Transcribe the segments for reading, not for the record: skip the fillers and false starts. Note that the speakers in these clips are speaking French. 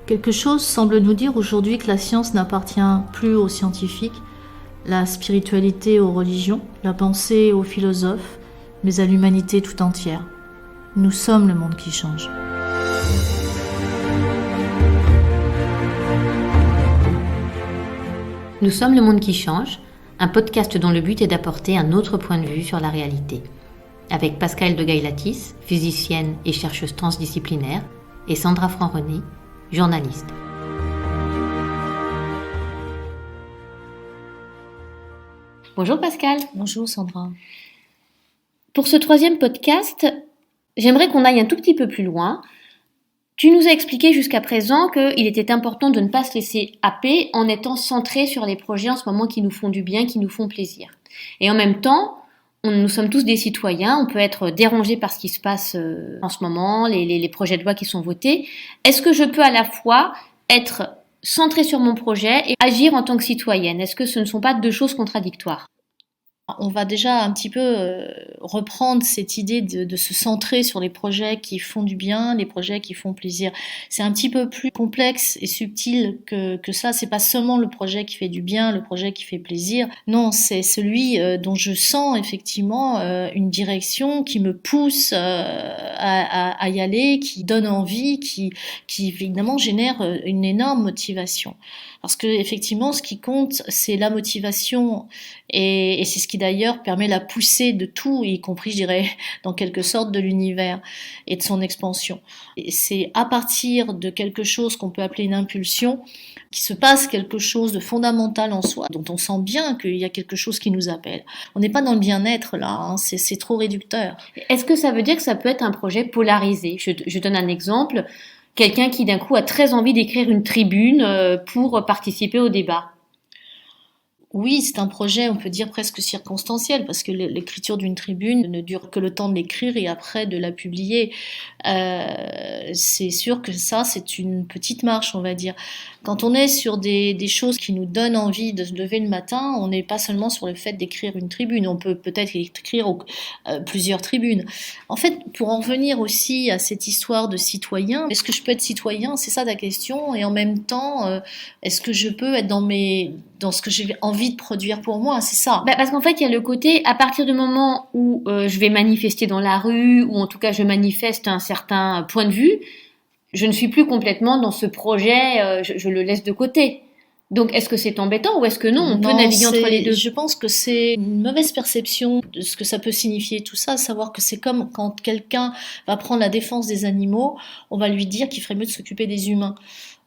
Quelque chose semble nous dire aujourd'hui que la science n'appartient plus aux scientifiques, la spiritualité aux religions, la pensée aux philosophes, mais à l'humanité tout entière. Nous sommes le monde qui change. Nous sommes le monde qui change, un podcast dont le but est d'apporter un autre point de vue sur la réalité. Avec Pascale de Gaillatis, physicienne et chercheuse transdisciplinaire, et Sandra Franc-René, journaliste. Bonjour Pascale. Bonjour Sandra. Pour ce troisième podcast, j'aimerais qu'on aille un tout petit peu plus loin. Tu nous as expliqué jusqu'à présent qu'il était important de ne pas se laisser happer en étant centré sur les projets en ce moment qui nous font du bien, qui nous font plaisir. Et en même temps, nous sommes tous des citoyens, on peut être dérangé par ce qui se passe en ce moment, les projets de loi qui sont votés. Est-ce que je peux à la fois être centré sur mon projet et agir en tant que citoyenne? Est-ce que ce ne sont pas deux choses contradictoires? On va déjà un petit peu reprendre cette idée de se centrer sur les projets qui font du bien, les projets qui font plaisir. C'est un petit peu plus complexe et subtil que ça. C'est pas seulement le projet qui fait du bien, le projet qui fait plaisir. Non, c'est celui dont je sens effectivement une direction qui me pousse à y aller, qui donne envie, qui évidemment génère une énorme motivation. Parce que effectivement, ce qui compte, c'est la motivation et c'est ce qui d'ailleurs permet la poussée de tout, y compris, je dirais, dans quelque sorte de l'univers et de son expansion. Et c'est à partir de quelque chose qu'on peut appeler une impulsion qu'il se passe quelque chose de fondamental en soi, dont on sent bien qu'il y a quelque chose qui nous appelle. On n'est pas dans le bien-être là, hein, c'est trop réducteur. Est-ce que ça veut dire que ça peut être un projet polarisé? Je donne un exemple. Quelqu'un qui d'un coup a très envie d'écrire une tribune pour participer au débat. Oui, c'est un projet, on peut dire presque circonstanciel, parce que l'écriture d'une tribune ne dure que le temps de l'écrire et après de la publier. C'est sûr que ça, c'est une petite marche, on va dire. Quand on est sur des choses qui nous donnent envie de se lever le matin, on n'est pas seulement sur le fait d'écrire une tribune, on peut peut-être écrire plusieurs tribunes. En fait, pour en revenir aussi à cette histoire de citoyen, est-ce que je peux être citoyen? C'est ça ta question, et en même temps, est-ce que je peux être dans ce que j'ai envie de produire pour moi, c'est ça. Parce qu'en fait, il y a le côté, à partir du moment où je vais manifester dans la rue, ou en tout cas je manifeste un certain point de vue, je ne suis plus complètement dans ce projet, je le laisse de côté. Donc, est-ce que c'est embêtant ou est-ce que non, on peut naviguer entre les deux? Je pense que c'est une mauvaise perception de ce que ça peut signifier tout ça, savoir que c'est comme quand quelqu'un va prendre la défense des animaux, on va lui dire qu'il ferait mieux de s'occuper des humains.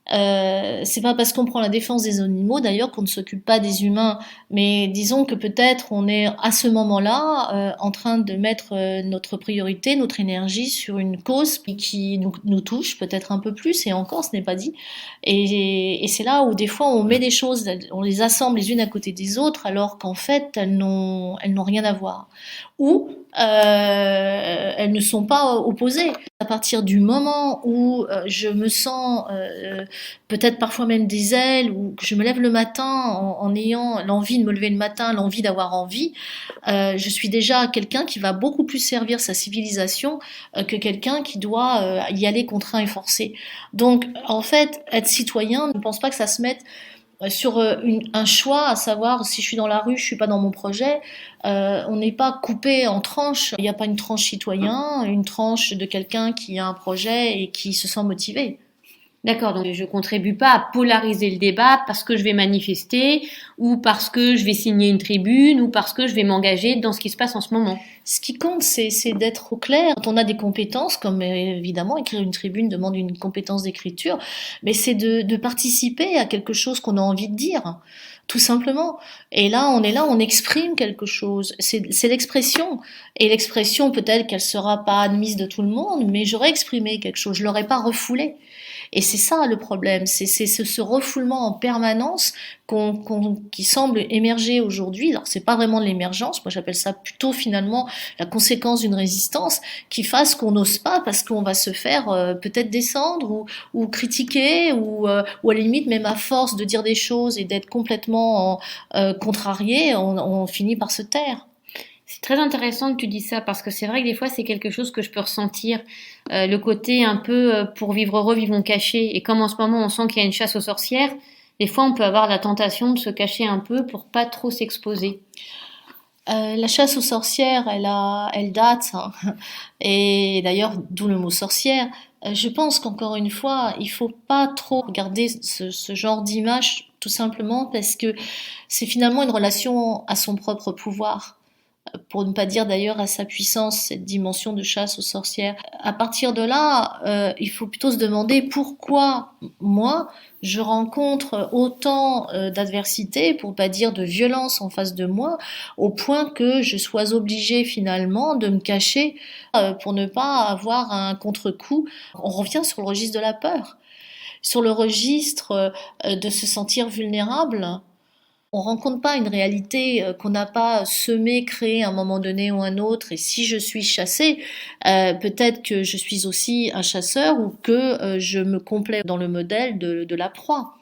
C'est pas parce qu'on prend la défense des animaux d'ailleurs qu'on ne s'occupe pas des humains, mais disons que peut-être on est à ce moment-là en train de mettre notre priorité, notre énergie sur une cause qui nous touche peut-être un peu plus, et encore ce n'est pas dit, et c'est là où des fois on met des choses, on les assemble les unes à côté des autres alors qu'en fait elles n'ont rien à voir, ou elles ne sont pas opposées. À partir du moment où je me sens peut-être parfois même des ailes, ou que je me lève le matin en ayant l'envie de me lever le matin, l'envie d'avoir envie, je suis déjà quelqu'un qui va beaucoup plus servir sa civilisation que quelqu'un qui doit y aller contraint et forcé. Donc en fait, être citoyen, je ne pense pas que ça se mette sur un choix, à savoir si je suis dans la rue, je suis pas dans mon projet. On n'est pas coupé en tranches. Il n'y a pas une tranche citoyen, une tranche de quelqu'un qui a un projet et qui se sent motivé. D'accord, donc je contribue pas à polariser le débat parce que je vais manifester, ou parce que je vais signer une tribune, ou parce que je vais m'engager dans ce qui se passe en ce moment. Ce qui compte, c'est d'être au clair. Quand on a des compétences, comme évidemment écrire une tribune demande une compétence d'écriture, mais c'est de participer à quelque chose qu'on a envie de dire, tout simplement. Et là, on exprime quelque chose. C'est l'expression. Et l'expression, peut-être qu'elle sera pas admise de tout le monde, mais j'aurais exprimé quelque chose, je l'aurais pas refoulé. Et c'est ça le problème, c'est ce refoulement en permanence qui semble émerger aujourd'hui. Alors c'est pas vraiment de l'émergence, moi j'appelle ça plutôt finalement la conséquence d'une résistance qui fasse qu'on n'ose pas parce qu'on va se faire peut-être descendre ou critiquer ou à la limite même à force de dire des choses et d'être complètement contrarié, on finit par se taire. C'est très intéressant que tu dis ça parce que c'est vrai que des fois c'est quelque chose que je peux ressentir, le côté un peu pour vivre heureux, vivons cachés. Et comme en ce moment on sent qu'il y a une chasse aux sorcières, des fois on peut avoir la tentation de se cacher un peu pour pas trop s'exposer. La chasse aux sorcières, elle date, hein. Et d'ailleurs, d'où le mot sorcière. Je pense qu'encore une fois, il faut pas trop regarder ce genre d'image, tout simplement parce que c'est finalement une relation à son propre pouvoir. Pour ne pas dire d'ailleurs à sa puissance, cette dimension de chasse aux sorcières. À partir de là, il faut plutôt se demander pourquoi moi, je rencontre autant d'adversité, pour pas dire de violence en face de moi, au point que je sois obligée finalement de me cacher pour ne pas avoir un contre-coup. On revient sur le registre de la peur, sur le registre de se sentir vulnérable. On rencontre pas une réalité qu'on n'a pas semée, créée à un moment donné ou un autre. Et si je suis chassée, peut-être que je suis aussi un chasseur ou que je me complais dans le modèle de la proie.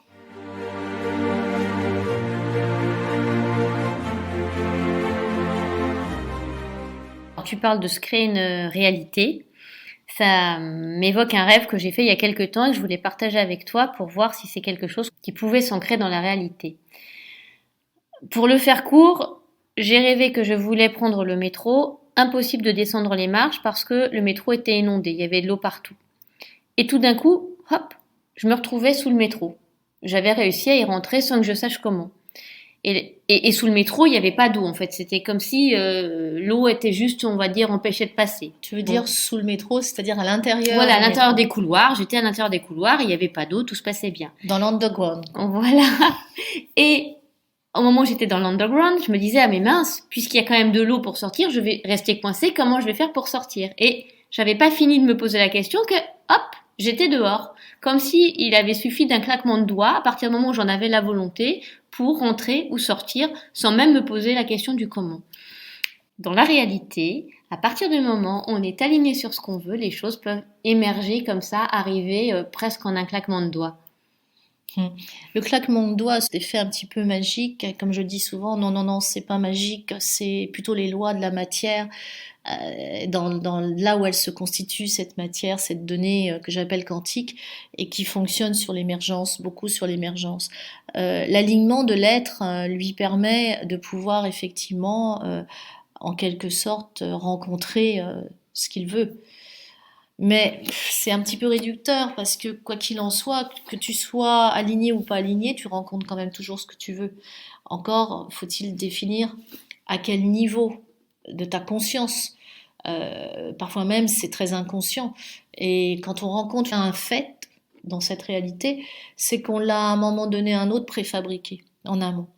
Alors, tu parles de se créer une réalité. Ça m'évoque un rêve que j'ai fait il y a quelque temps et que je voulais partager avec toi pour voir si c'est quelque chose qui pouvait s'ancrer dans la réalité. Pour le faire court, j'ai rêvé que je voulais prendre le métro. Impossible de descendre les marches parce que le métro était inondé, il y avait de l'eau partout. Et tout d'un coup, hop, je me retrouvais sous le métro. J'avais réussi à y rentrer sans que je sache comment. Et sous le métro, il n'y avait pas d'eau en fait. C'était comme si l'eau était juste, on va dire, empêchée de passer. Tu veux dire sous le métro, c'est-à-dire à l'intérieur Voilà, à du l'intérieur métro, des couloirs. J'étais à l'intérieur des couloirs, il n'y avait pas d'eau, tout se passait bien. dans l'underground. Voilà. Et au moment où j'étais dans l'underground, je me disais, ah mais mince, puisqu'il y a quand même de l'eau pour sortir, je vais rester coincée, comment je vais faire pour sortir? Et j'avais pas fini de me poser la question que, hop, j'étais dehors. Comme si il avait suffi d'un claquement de doigts, à partir du moment où j'en avais la volonté, pour rentrer ou sortir, sans même me poser la question du comment. Dans la réalité, à partir du moment où on est aligné sur ce qu'on veut, les choses peuvent émerger comme ça, arriver presque en un claquement de doigts. Le claquement de doigts, c'est fait un petit peu magique. Comme je dis souvent, non, non, non, c'est pas magique, c'est plutôt les lois de la matière. Là où elle se constitue, cette matière, cette donnée que j'appelle quantique, et qui fonctionne sur l'émergence, beaucoup sur l'émergence. L'alignement de l'être lui permet de pouvoir effectivement, en quelque sorte, rencontrer ce qu'il veut. Mais c'est un petit peu réducteur parce que quoi qu'il en soit, que tu sois aligné ou pas aligné, tu rencontres quand même toujours ce que tu veux. Encore faut-il définir à quel niveau de ta conscience. Parfois même c'est très inconscient. Et quand on rencontre un fait dans cette réalité, c'est qu'on l'a à un moment donné à un autre préfabriqué en amont.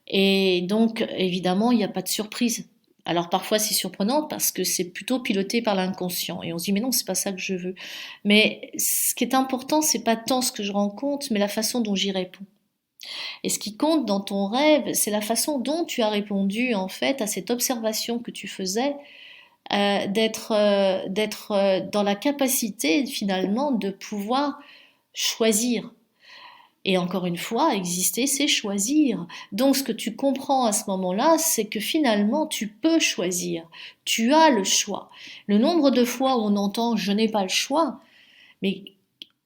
Et donc évidemment il n'y a pas de surprise. Alors parfois c'est surprenant parce que c'est plutôt piloté par l'inconscient et on se dit mais non c'est pas ça que je veux. Mais ce qui est important c'est pas tant ce que je rencontre mais la façon dont j'y réponds. Et ce qui compte dans ton rêve c'est la façon dont tu as répondu en fait à cette observation que tu faisais d'être dans la capacité finalement de pouvoir choisir. Et encore une fois, exister, c'est choisir. Donc ce que tu comprends à ce moment-là, c'est que finalement, tu peux choisir. Tu as le choix. Le nombre de fois où on entend je n'ai pas le choix, mais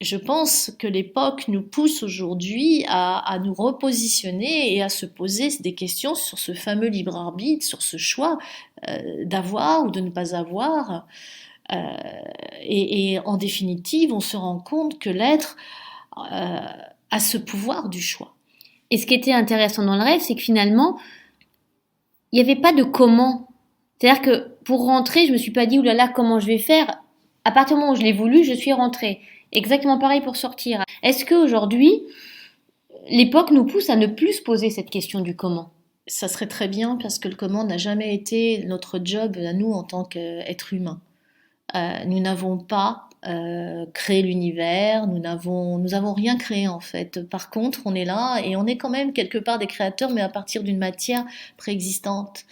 je pense que l'époque nous pousse aujourd'hui à nous repositionner et à se poser des questions sur ce fameux libre arbitre, sur ce choix d'avoir ou de ne pas avoir. Euh, et en définitive, on se rend compte que l'être a ce pouvoir du choix. Et ce qui était intéressant dans le rêve, c'est que finalement, il n'y avait pas de comment. C'est-à-dire que pour rentrer, je me suis pas dit, oulala, comment je vais faire? À partir du moment où je l'ai voulu, je suis rentrée. Exactement pareil pour sortir. Est-ce qu'aujourd'hui, l'époque nous pousse à ne plus se poser cette question du comment? Ça serait très bien parce que le comment n'a jamais été notre job à nous en tant qu'êtres humains. Nous n'avons pas créé l'univers, nous n'avons rien créé en fait. Par contre, on est là et on est quand même quelque part des créateurs, mais à partir d'une matière préexistante.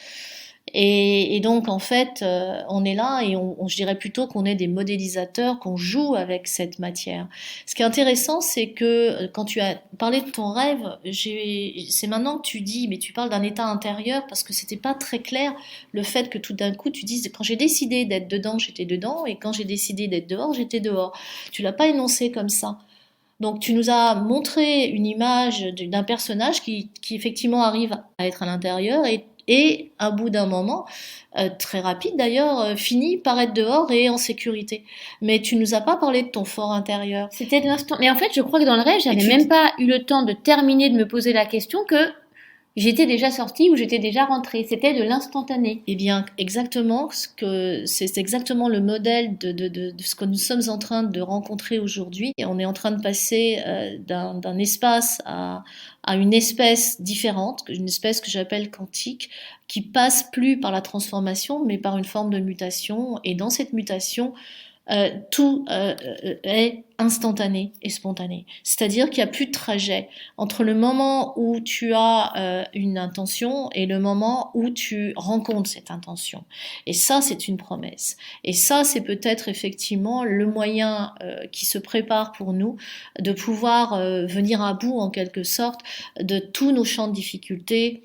Et donc, en fait, on est là et je dirais plutôt qu'on est des modélisateurs, qu'on joue avec cette matière. Ce qui est intéressant, c'est que quand tu as parlé de ton rêve, c'est maintenant que tu dis, mais tu parles d'un état intérieur parce que c'était pas très clair le fait que tout d'un coup tu dises, quand j'ai décidé d'être dedans, j'étais dedans, et quand j'ai décidé d'être dehors, j'étais dehors. Tu l'as pas énoncé comme ça. Donc tu nous as montré une image d'un personnage qui effectivement arrive à être à l'intérieur et à bout d'un moment, très rapide d'ailleurs, finit par être dehors et en sécurité. Mais tu nous as pas parlé de ton fort intérieur. C'était de l'instant. Mais en fait, je crois que dans le rêve, Et j'avais tu, même pas eu le temps de terminer de me poser la question que j'étais déjà sortie ou j'étais déjà rentrée. C'était de l'instantané. Eh bien, exactement, c'est exactement le modèle de ce que nous sommes en train de rencontrer aujourd'hui. Et on est en train de passer d'un espace à une espèce différente, une espèce que j'appelle quantique, qui passe plus par la transformation, mais par une forme de mutation. Et dans cette mutation, tout est instantané et spontané. C'est-à-dire qu'il n'y a plus de trajet entre le moment où tu as une intention et le moment où tu rencontres cette intention. Et ça, c'est une promesse. Et ça, c'est peut-être effectivement le moyen qui se prépare pour nous de pouvoir venir à bout, en quelque sorte, de tous nos champs de difficultés,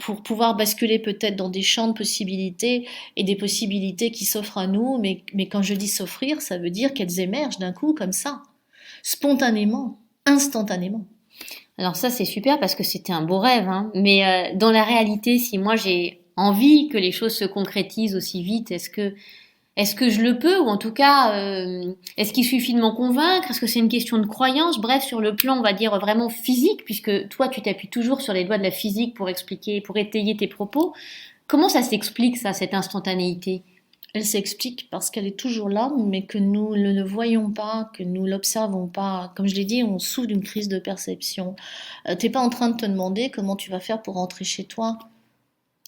pour pouvoir basculer peut-être dans des champs de possibilités et des possibilités qui s'offrent à nous, mais quand je dis s'offrir, ça veut dire qu'elles émergent d'un coup comme ça, spontanément, instantanément. Alors ça, c'est super parce que c'était un beau rêve, hein. Mais dans la réalité, si moi j'ai envie que les choses se concrétisent aussi vite, est-ce que je le peux ou en tout cas, est-ce qu'il suffit de m'en convaincre? Est-ce que c'est une question de croyance? Bref, sur le plan, on va dire vraiment physique, puisque toi, tu t'appuies toujours sur les doigts de la physique pour expliquer, pour étayer tes propos. Comment ça s'explique ça, cette instantanéité? Elle s'explique parce qu'elle est toujours là, mais que nous ne le voyons pas, que nous l'observons pas. Comme je l'ai dit, on souffre d'une crise de perception. T'es pas en train de te demander comment tu vas faire pour rentrer chez toi.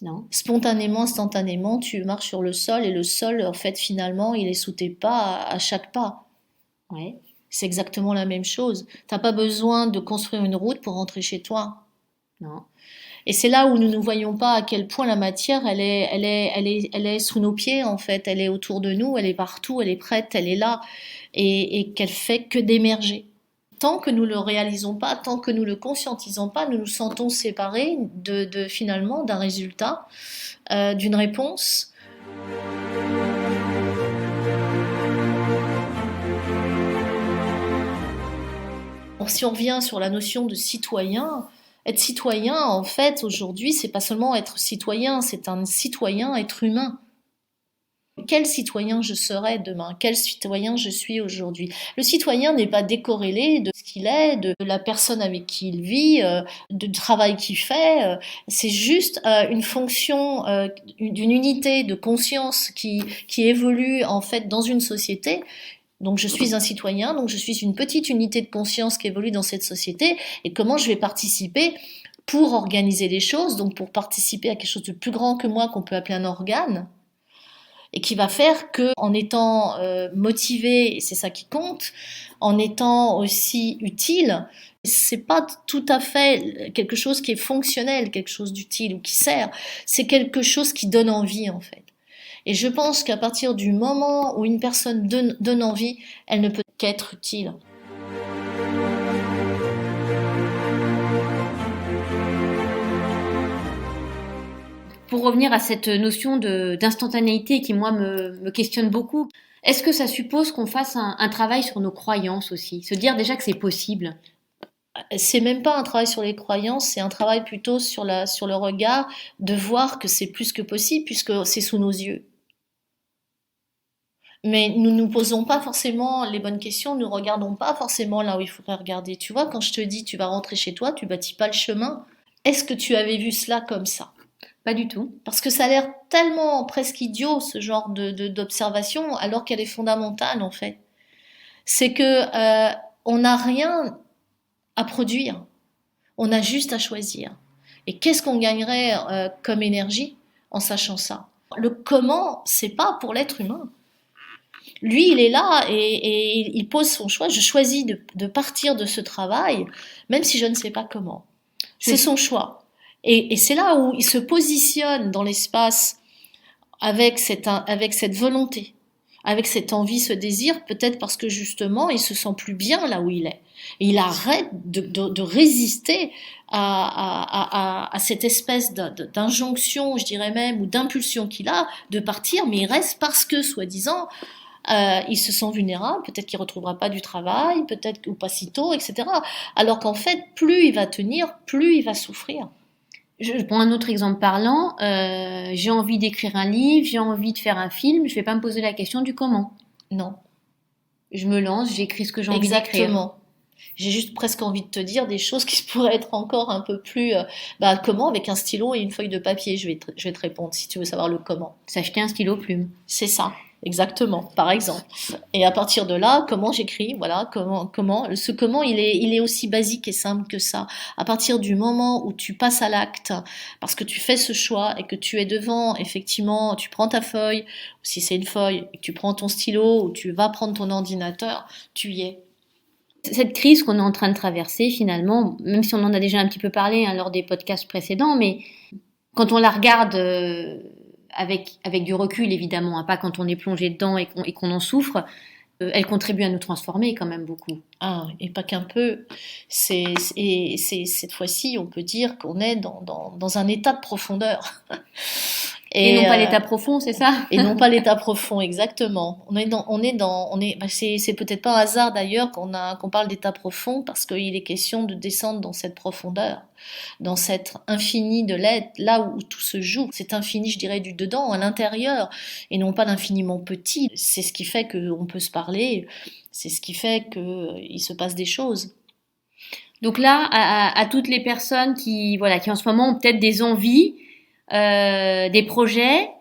Non? Spontanément, instantanément, tu marches sur le sol et le sol, en fait, finalement, il est sous tes pas à chaque pas. Ouais. C'est exactement la même chose. T'as pas besoin de construire une route pour rentrer chez toi. Non. Et c'est là où nous ne voyons pas à quel point la matière, elle est sous nos pieds, en fait. Elle est autour de nous, elle est partout, elle est prête, elle est là. Et qu'elle fait que d'émerger. Tant que nous le réalisons pas, tant que nous le conscientisons pas, nous nous sentons séparés finalement d'un résultat, d'une réponse. Alors, si on revient sur la notion de citoyen, être citoyen, en fait, aujourd'hui, c'est pas seulement être citoyen, c'est un citoyen, être humain. Quel citoyen je serai demain? Quel citoyen je suis aujourd'hui? Le citoyen n'est pas décorrélé de ce qu'il est, de la personne avec qui il vit, du travail qu'il fait. C'est juste une fonction d'une unité de conscience qui évolue en fait dans une société. Donc je suis un citoyen, donc je suis une petite unité de conscience qui évolue dans cette société. Et comment je vais participer pour organiser les choses, donc pour participer à quelque chose de plus grand que moi qu'on peut appeler un organe, et qui va faire que, en étant motivé, et c'est ça qui compte, en étant aussi utile, c'est pas tout à fait quelque chose qui est fonctionnel, quelque chose d'utile ou qui sert, c'est quelque chose qui donne envie en fait. Et je pense qu'à partir du moment où une personne donne envie, elle ne peut qu'être utile. Pour revenir à cette notion d'instantanéité qui, moi, me questionne beaucoup, est-ce que ça suppose qu'on fasse un travail sur nos croyances aussi? Se dire déjà que c'est possible? C'est même pas un travail sur les croyances, c'est un travail plutôt sur le regard, de voir que c'est plus que possible puisque c'est sous nos yeux. Mais nous ne nous posons pas forcément les bonnes questions, nous ne regardons pas forcément là où il faudrait regarder. Tu vois, quand je te dis tu vas rentrer chez toi, tu bâtis pas le chemin. Est-ce que tu avais vu cela comme ça? Pas du tout. Parce que ça a l'air tellement presque idiot ce genre d'observation, alors qu'elle est fondamentale en fait. C'est que on n'a rien à produire, on a juste à choisir. Et qu'est-ce qu'on gagnerait comme énergie en sachant ça? Le comment, c'est pas pour l'être humain. Lui, il est là et il pose son choix. Je choisis de partir de ce travail, même si je ne sais pas comment. C'est son choix. Et c'est là où il se positionne dans l'espace avec cette volonté, avec cette envie, ce désir, peut-être parce que justement, il se sent plus bien là où il est. Et il arrête de résister à cette espèce d'injonction, je dirais même, ou d'impulsion qu'il a de partir, mais il reste parce que, soi-disant, il se sent vulnérable, peut-être qu'il ne retrouvera pas du travail, peut-être ou pas si tôt, etc. Alors qu'en fait, plus il va tenir, plus il va souffrir. Je prends un autre exemple parlant. J'ai envie d'écrire un livre, j'ai envie de faire un film. Je vais pas me poser la question du comment. Non. Je me lance, j'écris ce que j'ai envie d'écrire. Exactement. J'ai juste presque envie de te dire des choses qui pourraient être encore un peu plus... comment avec un stylo et une feuille de papier, je vais te répondre si tu veux savoir le comment. S'acheter un stylo plume. C'est ça, exactement, par exemple. Et à partir de là, comment j'écris, voilà, ce comment il est aussi basique et simple que ça. À partir du moment où tu passes à l'acte, parce que tu fais ce choix et que tu es devant, effectivement, tu prends ta feuille, ou si c'est une feuille, et que tu prends ton stylo ou tu vas prendre ton ordinateur, tu y es. Cette crise qu'on est en train de traverser, finalement, même si on en a déjà un petit peu parlé lors des podcasts précédents, mais quand on la regarde avec du recul, évidemment, pas quand on est plongé dedans et qu'on en souffre, elle contribue à nous transformer quand même beaucoup. Ah, et pas qu'un peu. C'est cette fois-ci, on peut dire qu'on est dans un état de profondeur. Et non pas l'état profond, c'est ça? Et non pas l'état profond, exactement. C'est peut-être pas un hasard d'ailleurs qu'on parle d'état profond parce qu'il est question de descendre dans cette profondeur, dans cet infini de l'être, là où tout se joue. Cet infini, je dirais, du dedans, à l'intérieur, et non pas l'infiniment petit. C'est ce qui fait qu'on peut se parler, c'est ce qui fait qu'il se passe des choses. Donc là, à toutes les personnes qui en ce moment ont peut-être des envies, des projets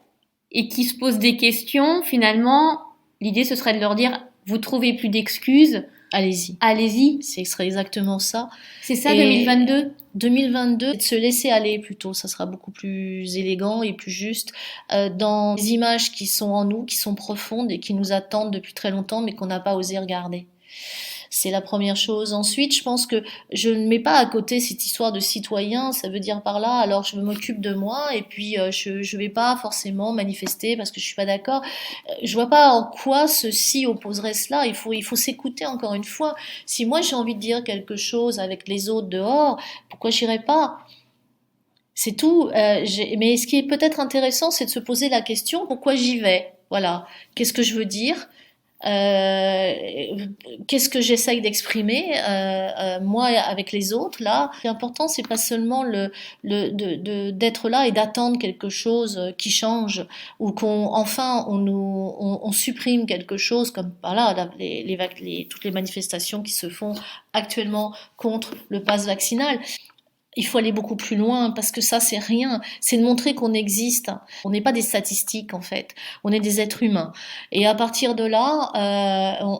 et qui se posent des questions, finalement, l'idée ce serait de leur dire vous trouvez plus d'excuses, allez-y. Allez-y. Ce serait exactement ça. C'est ça, 2022 2022, de se laisser aller plutôt, ça sera beaucoup plus élégant et plus juste, dans des images qui sont en nous, qui sont profondes et qui nous attendent depuis très longtemps mais qu'on n'a pas osé regarder. C'est la première chose. Ensuite, je pense que je ne mets pas à côté cette histoire de citoyen, ça veut dire par là, alors je m'occupe de moi et puis je vais pas forcément manifester parce que je suis pas d'accord. Je vois pas en quoi ceci opposerait cela. Il faut s'écouter encore une fois. Si moi j'ai envie de dire quelque chose avec les autres dehors, pourquoi j'irais pas? C'est tout. Mais ce qui est peut-être intéressant, c'est de se poser la question pourquoi j'y vais? Voilà. Qu'est-ce que je veux dire? Qu'est-ce que j'essaye d'exprimer moi avec les autres là. Ce qui est important, c'est pas seulement d'être là et d'attendre quelque chose qui change ou on supprime quelque chose comme voilà toutes les manifestations qui se font actuellement contre le pass vaccinal. Il faut aller beaucoup plus loin parce que ça c'est rien, c'est de montrer qu'on existe. On n'est pas des statistiques en fait, on est des êtres humains. Et à partir de là,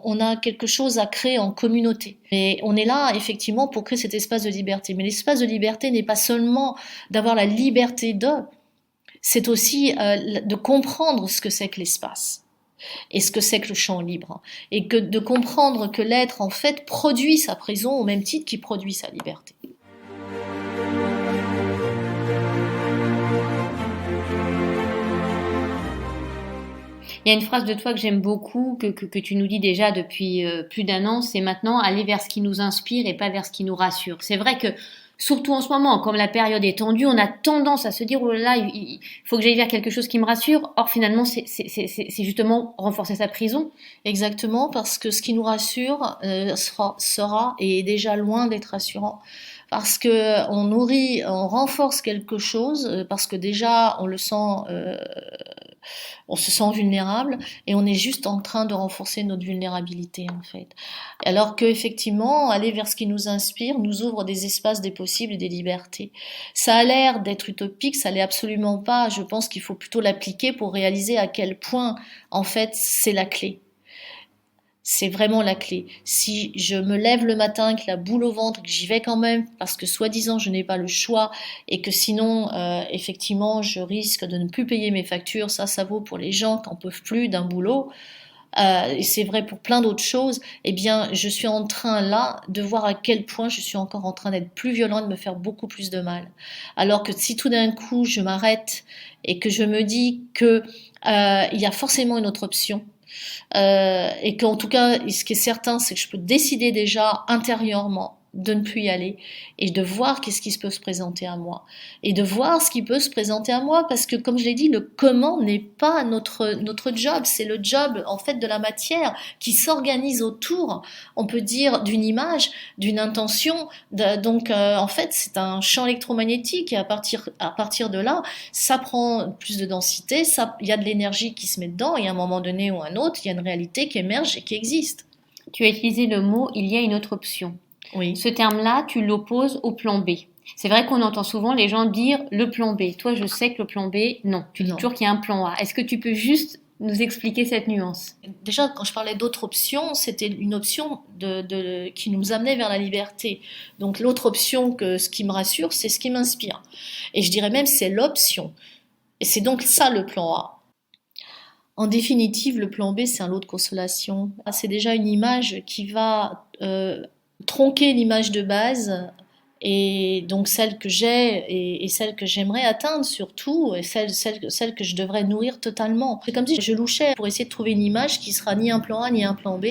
on a quelque chose à créer en communauté. Et on est là effectivement pour créer cet espace de liberté. Mais l'espace de liberté n'est pas seulement d'avoir la liberté c'est aussi de comprendre ce que c'est que l'espace. Et ce que c'est que le champ libre. Et que de comprendre que l'être en fait produit sa prison au même titre qu'il produit sa liberté. Il y a une phrase de toi que j'aime beaucoup, que tu nous dis déjà depuis plus d'un an, c'est maintenant aller vers ce qui nous inspire et pas vers ce qui nous rassure. C'est vrai que, surtout en ce moment, comme la période est tendue, on a tendance à se dire, oh là là, il faut que j'aille vers quelque chose qui me rassure. Or, finalement, c'est justement renforcer sa prison. Exactement, parce que ce qui nous rassure sera et est déjà loin d'être rassurant. Parce que on renforce quelque chose, parce que déjà on le sent, on se sent vulnérable et on est juste en train de renforcer notre vulnérabilité en fait. Alors que effectivement, aller vers ce qui nous inspire nous ouvre des espaces des possibles et des libertés. Ça a l'air d'être utopique, ça l'est absolument pas. Je pense qu'il faut plutôt l'appliquer pour réaliser à quel point en fait c'est la clé. C'est vraiment la clé. Si je me lève le matin avec la boule au ventre, que j'y vais quand même, parce que soi-disant je n'ai pas le choix, et que sinon, effectivement, je risque de ne plus payer mes factures, ça vaut pour les gens qui n'en peuvent plus d'un boulot, et c'est vrai pour plein d'autres choses, eh bien, je suis en train là de voir à quel point je suis encore en train d'être plus violente, de me faire beaucoup plus de mal. Alors que si tout d'un coup je m'arrête et que je me dis que il y a forcément une autre option, et qu'en tout cas, ce qui est certain, c'est que je peux décider déjà intérieurement de ne plus y aller et de voir qu'est-ce qui peut se présenter à moi et de voir ce qui peut se présenter à moi parce que comme je l'ai dit, le comment n'est pas notre job, c'est le job en fait de la matière qui s'organise autour, on peut dire d'une image, d'une intention, donc en fait c'est un champ électromagnétique et à partir de là ça prend plus de densité, il y a de l'énergie qui se met dedans et à un moment donné ou à un autre il y a une réalité qui émerge et qui existe. Tu as utilisé le mot « il y a une autre option ». Oui. Ce terme-là, tu l'opposes au plan B. C'est vrai qu'on entend souvent les gens dire le plan B. Toi, je sais que le plan B, non. Tu dis toujours qu'il y a un plan A. Est-ce que tu peux juste nous expliquer cette nuance? Déjà, quand je parlais d'autres options, c'était une option qui nous amenait vers la liberté. Donc l'autre option, ce qui me rassure, c'est ce qui m'inspire. Et je dirais même c'est l'option. Et c'est donc ça le plan A. En définitive, le plan B, c'est un lot de consolation. C'est déjà une image qui va tronquer l'image de base et donc celle que j'ai et celle que j'aimerais atteindre surtout et celle que je devrais nourrir totalement. C'est comme si je louchais pour essayer de trouver une image qui sera ni un plan A ni un plan B.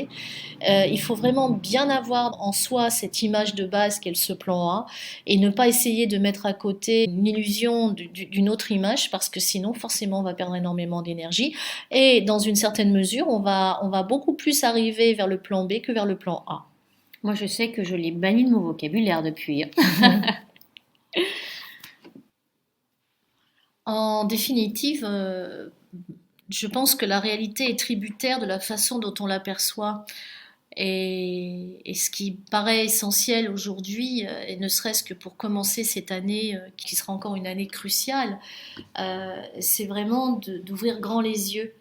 Il faut vraiment bien avoir en soi cette image de base qu'est ce plan A et ne pas essayer de mettre à côté une illusion d'une autre image parce que sinon forcément on va perdre énormément d'énergie et dans une certaine mesure on va beaucoup plus arriver vers le plan B que vers le plan A. Moi, je sais que je l'ai banni de mon vocabulaire depuis. En définitive, je pense que la réalité est tributaire de la façon dont on l'aperçoit. Et ce qui paraît essentiel aujourd'hui, et ne serait-ce que pour commencer cette année, qui sera encore une année cruciale, c'est vraiment d'ouvrir grand les yeux.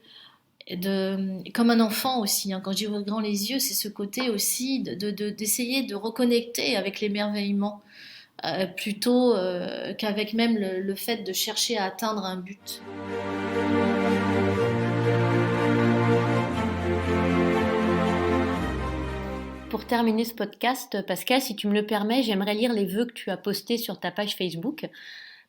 Comme un enfant aussi, hein. Quand je dis ouvrir grand les yeux, c'est ce côté aussi d'essayer de reconnecter avec l'émerveillement, plutôt qu'avec même le fait de chercher à atteindre un but. Pour terminer ce podcast, Pascal, si tu me le permets, j'aimerais lire les vœux que tu as postés sur ta page Facebook.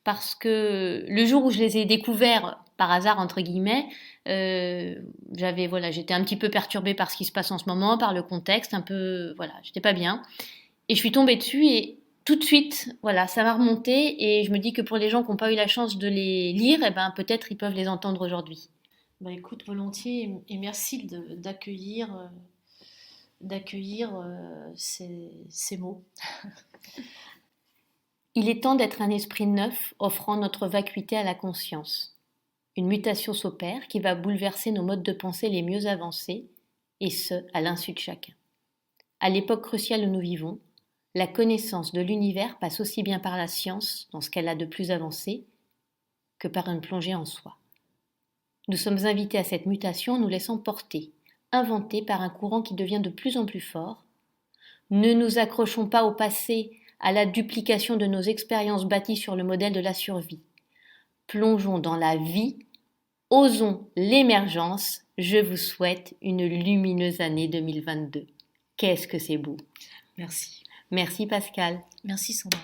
Parce que le jour où je les ai découverts, par hasard, entre guillemets, j'étais un petit peu perturbée par ce qui se passe en ce moment, par le contexte, j'étais pas bien. Et je suis tombée dessus et tout de suite, voilà, ça m'a remonté et je me dis que pour les gens qui n'ont pas eu la chance de les lire, peut-être ils peuvent les entendre aujourd'hui. Écoute, volontiers et merci d'accueillir ces mots. Il est temps d'être un esprit neuf offrant notre vacuité à la conscience. Une mutation s'opère qui va bouleverser nos modes de pensée les mieux avancés, et ce, à l'insu de chacun. À l'époque cruciale où nous vivons, la connaissance de l'univers passe aussi bien par la science, dans ce qu'elle a de plus avancé, que par une plongée en soi. Nous sommes invités à cette mutation en nous laissant porter, inventés par un courant qui devient de plus en plus fort. Ne nous accrochons pas au passé, à la duplication de nos expériences bâties sur le modèle de la survie. Plongeons dans la vie, osons l'émergence. Je vous souhaite une lumineuse année 2022. Qu'est-ce que c'est beau. Merci. Merci Pascal. Merci Sandra.